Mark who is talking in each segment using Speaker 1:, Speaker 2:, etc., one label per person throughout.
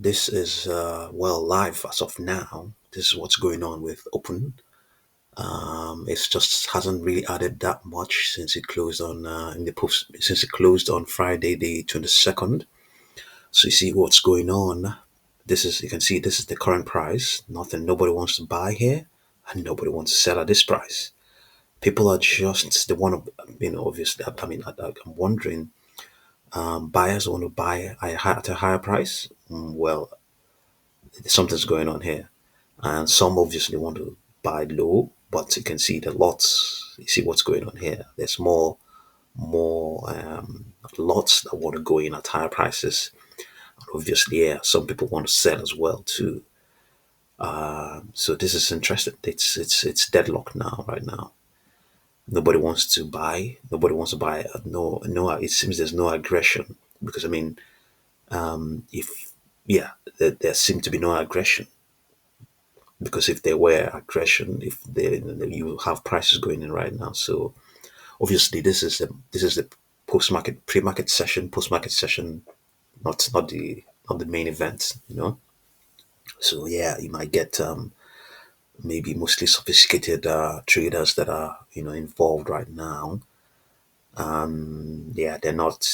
Speaker 1: This is live as of now. This is what's going on with Open. It's just hasn't really added that much since it closed on in the post since it closed on Friday the 22nd. So you see what's going on. This is you can see this is the current price. Nothing. Nobody wants to buy here, and nobody wants to sell at this price. People are just they want to obviously. I'm wondering. Buyers want to buy at a higher price. Well, something's going on here, and some obviously want to buy low, but you can see the lots. You see what's going on here. There's more lots that want to go in at higher prices. Obviously, yeah, some people want to sell as well too. So this is interesting. It's deadlocked now, right now. Nobody wants to buy. Nobody wants to buy. No. It seems there's no aggression because if yeah, there seemed to be no aggression because if there were aggression, if they you have prices going in right now. So obviously this is the post market session, not the main event. So yeah, you might get maybe mostly sophisticated traders that are involved right now. Yeah, they're not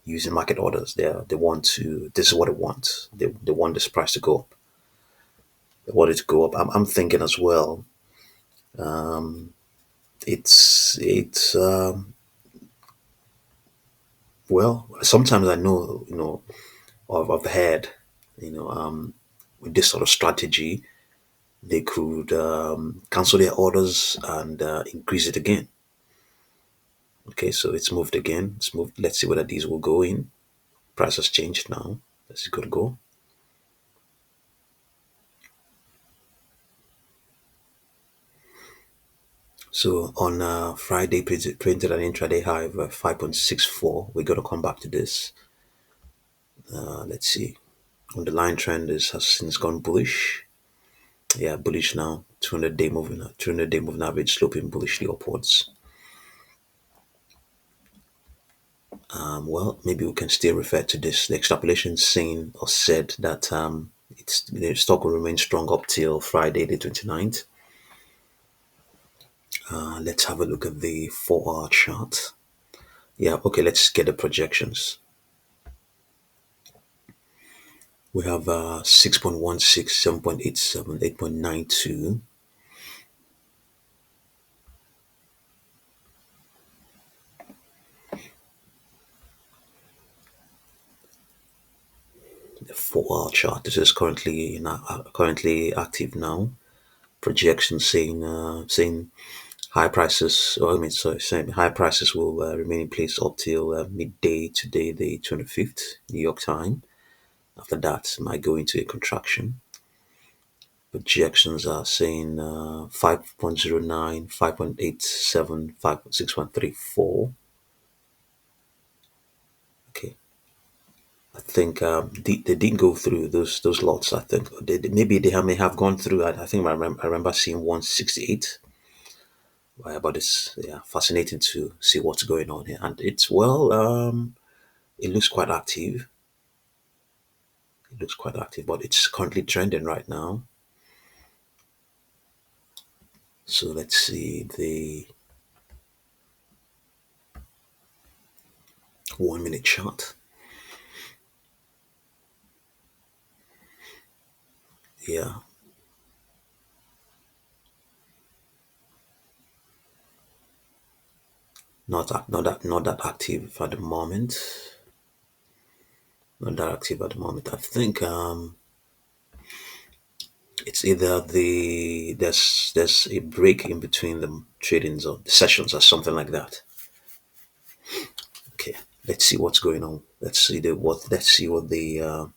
Speaker 1: using market orders. They want to. This is what they want. They want this price to go up. They want it to go up. I'm thinking as well. It's well. Sometimes I know I've heard with this sort of strategy they could cancel their orders and increase it again. Okay, so it's moved again. It's moved. Let's see whether these will go in. Price has changed now. This is going to go. So on Friday, printed an intraday high of 5.64. We're going to come back to this. Let's see. On the line trend has since gone bullish. Yeah, bullish now. 200-day moving average sloping bullishly upwards. Well, maybe we can still refer to this. The extrapolation saying or said that the stock will remain strong up till Friday the 29th. Let's have a look at the 4-hour chart. Yeah, okay, let's get the projections. We have 6.16, 7.87, 8.92. The 4-hour chart. This is currently active now. Projection saying high prices. Well, I mean, sorry, saying high prices will remain in place up till midday today, the 25th, New York time. After that, it might go into a contraction. Projections are saying 5.09, 5.87, 5.6134. Okay. I think they didn't go through those lots. I think maybe may have gone through. I think I remember seeing 168. But it's yeah fascinating to see what's going on here, and it's it looks quite active. It looks quite active, but it's currently trending right now. So let's see the 1 minute chart. Yeah, not that active at the moment. Not that active at the moment. I think it's either there's a break in between the tradings or the sessions or something like that. Okay, let's see what's going on. Let's see what the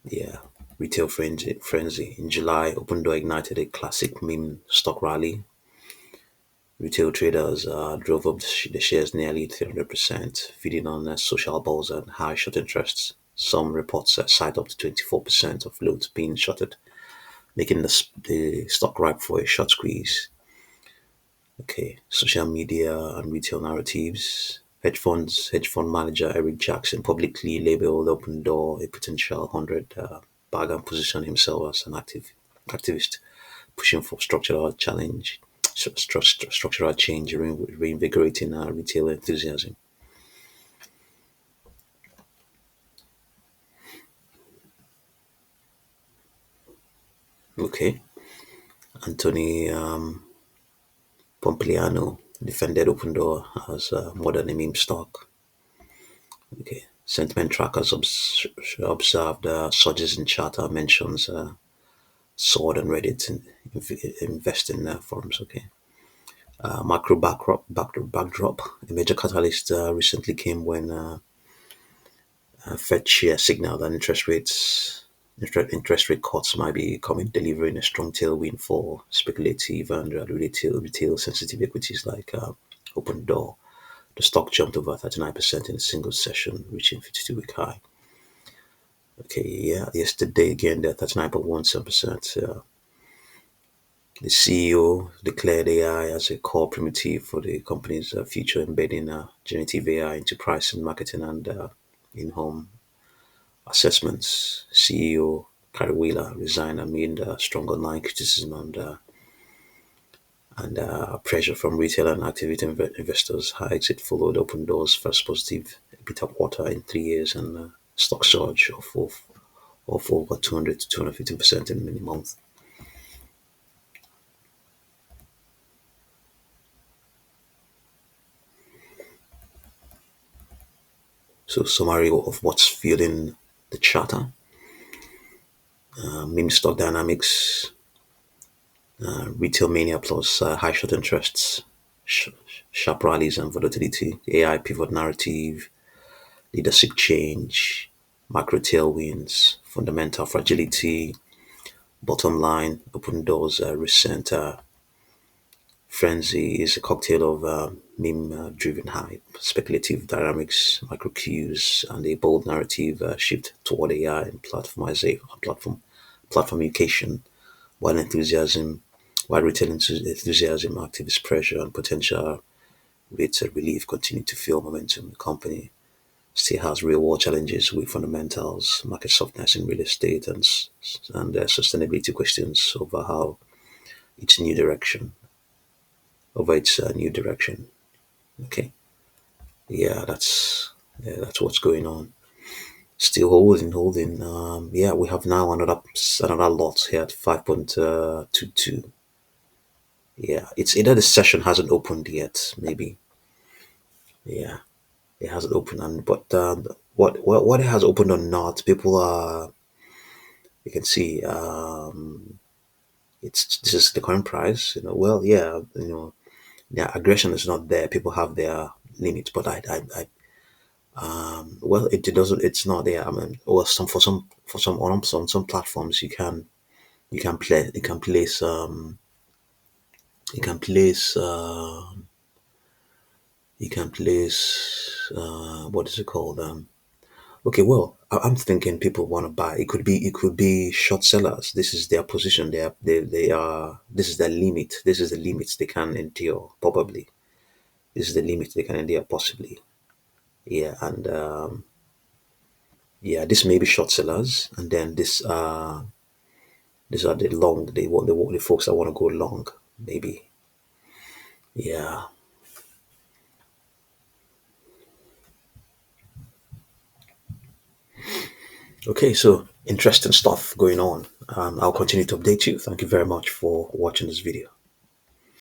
Speaker 1: yeah retail frenzy in July. Opendoor ignited a classic meme stock rally. Retail traders drove up the shares nearly 300%, feeding on social balls and high short interests. Some reports cite up to 24% of loads being shorted, making the stock ripe for a short squeeze. Okay, social media and retail narratives. Hedge fund manager Eric Jackson publicly labeled Opendoor a potential 100 bag and positioned himself as an activist pushing for structural change, reinvigorating retail enthusiasm. Okay, Anthony Pompliano defended Opendoor as more than a meme stock. Okay, sentiment trackers observed surges in chatter mentions soared on Reddit and investing forums. Okay, macro backdrop. A major catalyst recently came when Fed chair signaled that interest rate cuts might be coming, delivering a strong tailwind for speculative and retail sensitive equities like Open Door. The stock jumped over 39% in a single session, reaching 52-week high. Okay, yeah, yesterday again, they're 39.17%. The CEO declared AI as a core primitive for the company's future, embedding generative AI into pricing, marketing, and in-home assessments. CEO Carrie Wheeler resigned amid strong online criticism and pressure from retail and activity investors. Her exit followed Open Doors' first positive EBITDA quarter in 3 years and stock surge of over 200 to 250% in many months. So, summary of what's fueling the chatter: meme stock dynamics, retail mania plus high short interests, sharp rallies and volatility, AI pivot narrative, leadership change, macro tailwinds, fundamental fragility, bottom line, Open Doors recent frenzy is a cocktail of meme driven hype, speculative dynamics, micro cues, and a bold narrative shift toward AI and platformification, while enthusiasm, while retail enthusiasm, activist pressure, and potential rates relief continue to fuel momentum. The company still has real world challenges with fundamentals, market softness in real estate, and sustainability questions its new direction, over its new direction. Okay, yeah, that's what's going on. Still holding. Yeah, we have now another lot here at 5.22. Yeah, it's either the session hasn't opened yet, maybe. Yeah, it hasn't opened, and but what it has opened or not, people are you can see it's this is the current price. Well, yeah, their aggression is not there. People have their limits, but well, it doesn't. It's not there. I mean, well, some on some platforms you can place you can place you can place what is it called okay, well, I'm thinking people want to buy. It could be short sellers. This is their position. They are. This is their limit. This is the limits they can endure. Probably this is the limit they can endure. Possibly, yeah. And yeah, this may be short sellers, and then these are the long. The folks that want to go long. Maybe, yeah. Okay, so interesting stuff going on. I'll continue to update you. Thank you very much for watching this video.